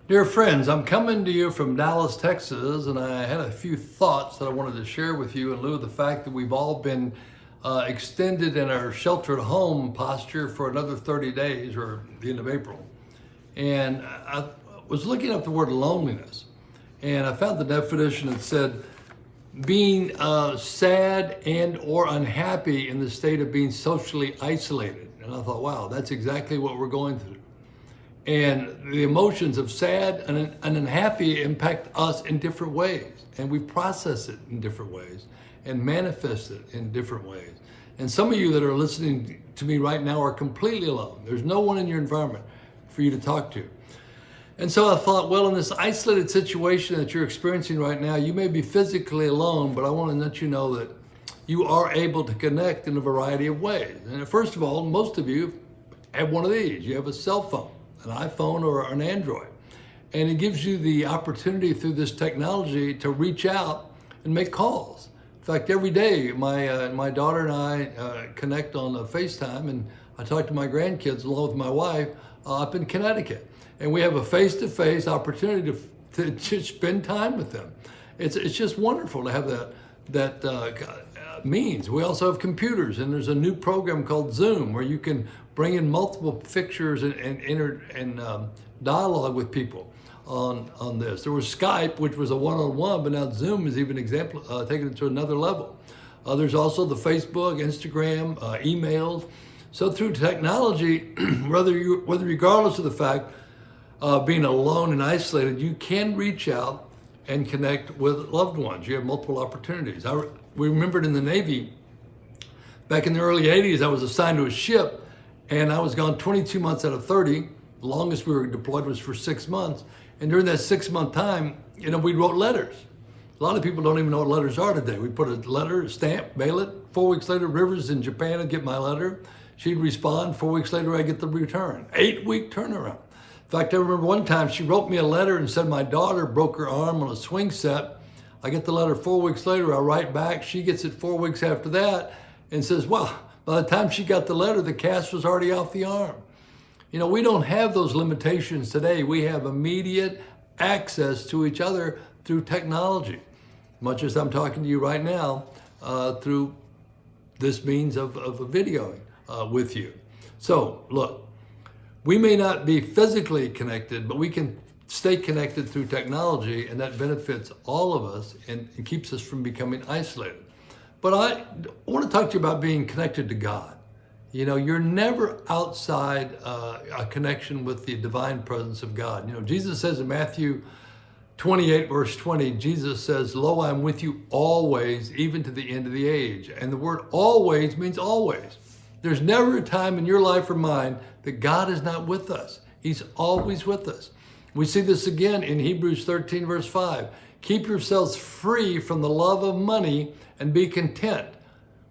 Dear friends, I'm coming to you from Dallas, Texas, and I had a few thoughts that I wanted to share with you in lieu of the fact that we've all been extended in our shelter at home posture for another 30 days or the end of April. And I was looking up the word loneliness, and I found the definition that said being sad and or unhappy in the state of being socially isolated. And I thought, wow, that's exactly what we're going through. And the emotions of sad and unhappy impact us in different ways. And we process it in different ways and manifest it in different ways. And some of you that are listening to me right now are completely alone. There's no one in your environment for you to talk to. And so I thought, well, in this isolated situation that you're experiencing right now, you may be physically alone, but I want to let you know that you are able to connect in a variety of ways. And first of all, most of you have one of these. You have a cell phone, an iPhone or an Android. And it gives you the opportunity through this technology to reach out and make calls. In fact, every day my daughter and I connect on FaceTime, and I talk to my grandkids along with my wife up in Connecticut. And we have a face-to-face opportunity to just spend time with them. It's just wonderful to have that means. We also have computers, and there's a new program called Zoom where you can bring in multiple pictures and dialogue with people on this. There was Skype, which was a one-on-one, but now Zoom is even taking it to another level. There's also the Facebook, Instagram, emails. So through technology, regardless of the fact being alone and isolated, you can reach out and connect with loved ones. You have multiple opportunities. We remembered in the Navy, back in the early 80s, I was assigned to a ship, and I was gone 22 months out of 30. The longest we were deployed was for 6 months. And during that 6-month time, we wrote letters. A lot of people don't even know what letters are today. We put a letter, a stamp, mail it. 4 weeks later, Rivers in Japan would get my letter. She'd respond. 4 weeks later, I'd get the return. 8-week turnaround. In fact, I remember one time she wrote me a letter and said my daughter broke her arm on a swing set. I get the letter 4 weeks later, I write back. She gets it 4 weeks after that and says, well, by the time she got the letter, the cast was already off the arm. We don't have those limitations today. We have immediate access to each other through technology, much as I'm talking to you right now through this means of videoing with you. So look, we may not be physically connected, but we can stay connected through technology, and that benefits all of us and keeps us from becoming isolated. But I want to talk to you about being connected to God. You're never outside a connection with the divine presence of God. Jesus says in Matthew 28, verse 20, Jesus says, lo, I'm with you always, even to the end of the age. And the word always means always. There's never a time in your life or mine that God is not with us. He's always with us. We see this again in Hebrews 13, verse 5. Keep yourselves free from the love of money and be content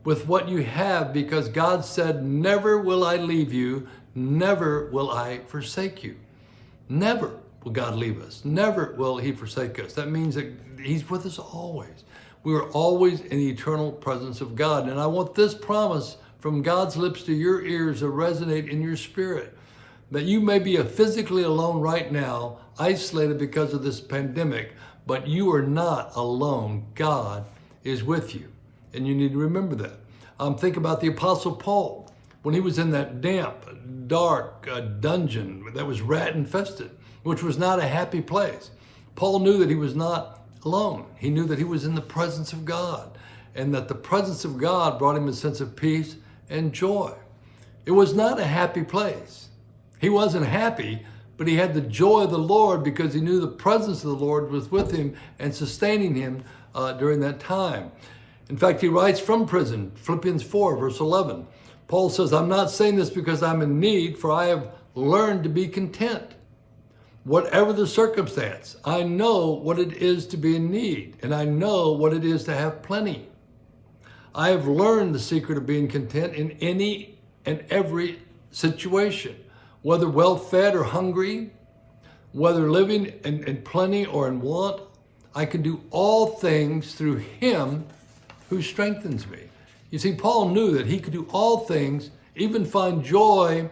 with what you have, because God said, never will I leave you, never will I forsake you. Never will God leave us. Never will he forsake us. That means that he's with us always. We are always in the eternal presence of God. And I want this promise from God's lips to your ears to resonate in your spirit, that you may be physically alone right now, isolated because of this pandemic, but you are not alone. God is with you. And you need to remember that. Think about the Apostle Paul when he was in that damp, dark dungeon that was rat infested, which was not a happy place. Paul knew that he was not alone. He knew that he was in the presence of God, and that the presence of God brought him a sense of peace and joy. It was not a happy place. He wasn't happy, but he had the joy of the Lord because he knew the presence of the Lord was with him and sustaining him during that time. In fact, he writes from prison, Philippians 4, verse 11. Paul says, I'm not saying this because I'm in need, for I have learned to be content. Whatever the circumstance, I know what it is to be in need, and I know what it is to have plenty. I have learned the secret of being content in any and every situation, whether well-fed or hungry, whether living in plenty or in want. I can do all things through him who strengthens me. You see, Paul knew that he could do all things, even find joy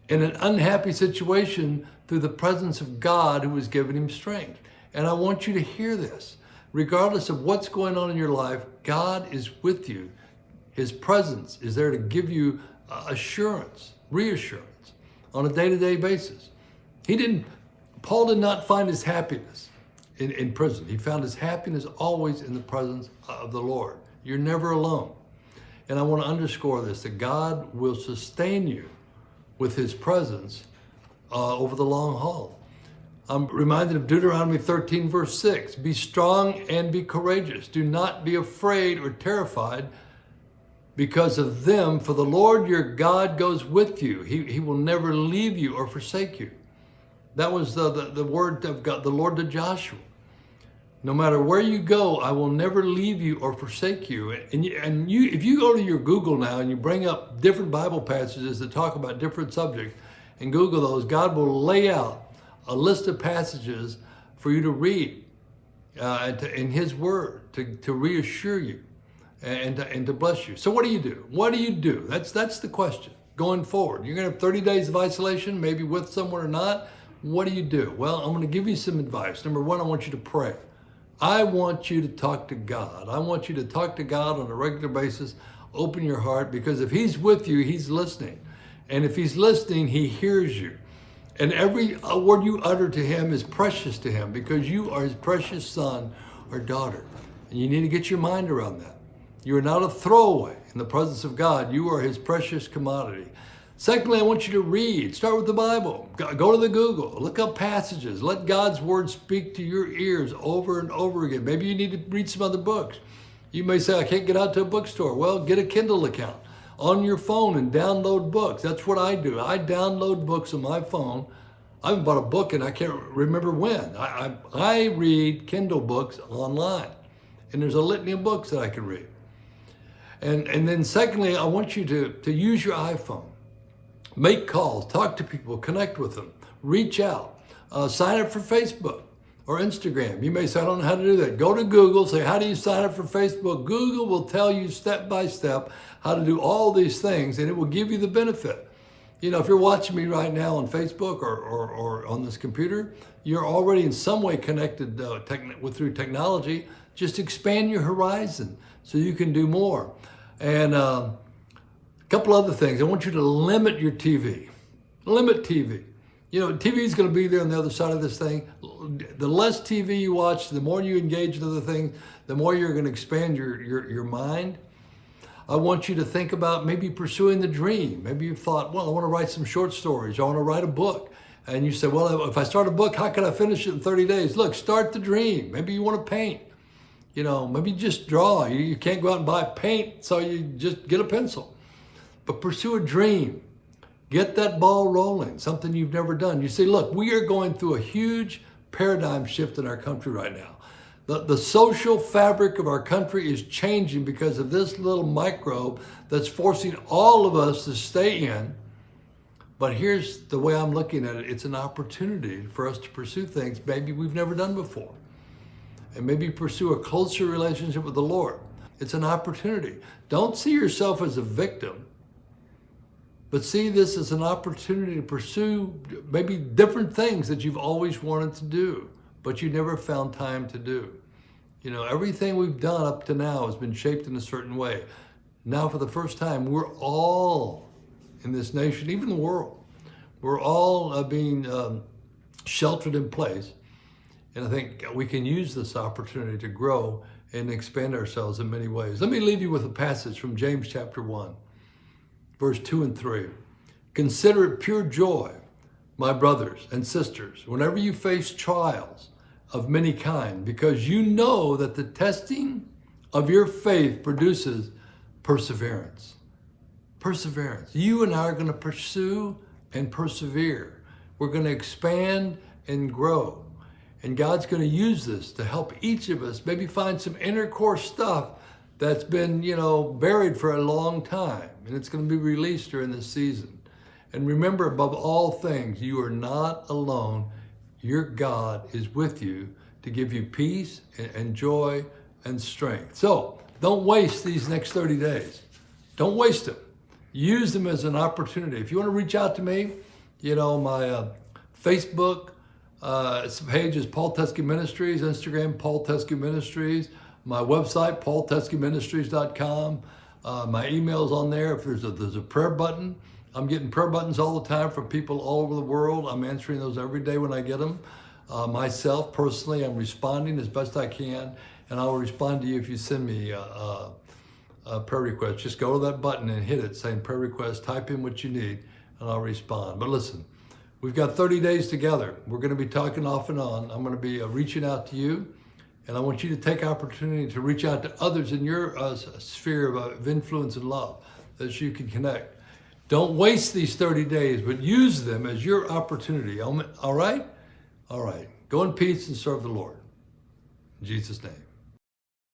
in an unhappy situation through the presence of God who has given him strength. And I want you to hear this. Regardless of what's going on in your life, God is with you. His presence is there to give you assurance, reassurance on a day-to-day basis. Paul did not find his happiness in prison. He found his happiness always in the presence of the Lord. You're never alone. And I want to underscore this, that God will sustain you with his presence over the long haul. I'm reminded of Deuteronomy 13, verse 6. Be strong and be courageous. Do not be afraid or terrified because of them, for the Lord your God goes with you. He will never leave you or forsake you. That was the word of God, the Lord to Joshua. No matter where you go, I will never leave you or forsake you. And if you go to your Google now and you bring up different Bible passages that talk about different subjects and Google those, God will lay out a list of passages for you to read in his word to reassure you and to bless you. So what do you do? What do you do? That's the question going forward. You're going to have 30 days of isolation, maybe with someone or not. What do you do? Well, I'm going to give you some advice. Number one, I want you to pray. I want you to talk to God. I want you to talk to God on a regular basis. Open your heart, because if he's with you, he's listening. And if he's listening, he hears you. And every word you utter to him is precious to him, because you are his precious son or daughter. And you need to get your mind around that. You are not a throwaway in the presence of God. You are his precious commodity. Secondly, I want you to read. Start with the Bible. Go to the Google. Look up passages. Let God's word speak to your ears over and over again. Maybe you need to read some other books. You may say, I can't get out to a bookstore. Well, get a Kindle account on your phone and download books. That's what I do. I download books on my phone. I haven't bought a book and I can't remember when. I read Kindle books online. And there's a litany of books that I can read. And then secondly, I want you to use your iPhone. Make calls, talk to people, connect with them, reach out, sign up for Facebook or Instagram. You may say, I don't know how to do that. Go to Google, say, how do you sign up for Facebook? Google will tell you step by step how to do all these things, and it will give you the benefit. You know, if you're watching me right now on Facebook or on this computer, you're already in some way connected through technology. Just expand your horizon so you can do more. And a couple other things. I want you to limit your TV. Limit TV. You know, TV is going to be there on the other side of this thing. The less TV you watch, the more you engage in other things, the more you're going to expand your mind. I want you to think about maybe pursuing the dream. Maybe you thought, well, I want to write some short stories. I want to write a book. And you say, well, if I start a book, how can I finish it in 30 days? Look, start the dream. Maybe you want to paint. You know, maybe just draw. You can't go out and buy paint, so you just get a pencil. But pursue a dream. Get that ball rolling, something you've never done. You say, look, we are going through a huge paradigm shift in our country right now. The social fabric of our country is changing because of this little microbe that's forcing all of us to stay in. But here's the way I'm looking at it. It's an opportunity for us to pursue things maybe we've never done before. And maybe pursue a closer relationship with the Lord. It's an opportunity. Don't see yourself as a victim, but see this as an opportunity to pursue maybe different things that you've always wanted to do, but you never found time to do. You know, everything we've done up to now has been shaped in a certain way. Now, for the first time, we're all in this nation, even the world, we're all being sheltered in place. And I think we can use this opportunity to grow and expand ourselves in many ways. Let me leave you with a passage from James chapter 1, verse 2 and 3. Consider it pure joy, my brothers and sisters, whenever you face trials of many kind, because you know that the testing of your faith produces perseverance. Perseverance. You and I are going to pursue and persevere. We're going to expand and grow. And God's going to use this to help each of us maybe find some inner core stuff that's been, buried for a long time. And it's going to be released during this season. And remember, above all things, you are not alone. Your God is with you to give you peace and joy and strength. So don't waste these next 30 days. Don't waste them. Use them as an opportunity. If you want to reach out to me, my Facebook page is Paul Teske Ministries. Instagram, Paul Teske Ministries. My website, paulteskeministries.com. My email's on there. If there's a prayer button, I'm getting prayer buttons all the time from people all over the world. I'm answering those every day when I get them. Myself, personally, I'm responding as best I can, and I'll respond to you if you send me a prayer request. Just go to that button and hit it saying prayer request, type in what you need, and I'll respond. But listen, we've got 30 days together. We're going to be talking off and on. I'm going to be reaching out to you, and I want you to take opportunity to reach out to others in your sphere of influence and love that you can connect. Don't waste these 30 days, but use them as your opportunity. All right? All right. Go in peace and serve the Lord. In Jesus' name.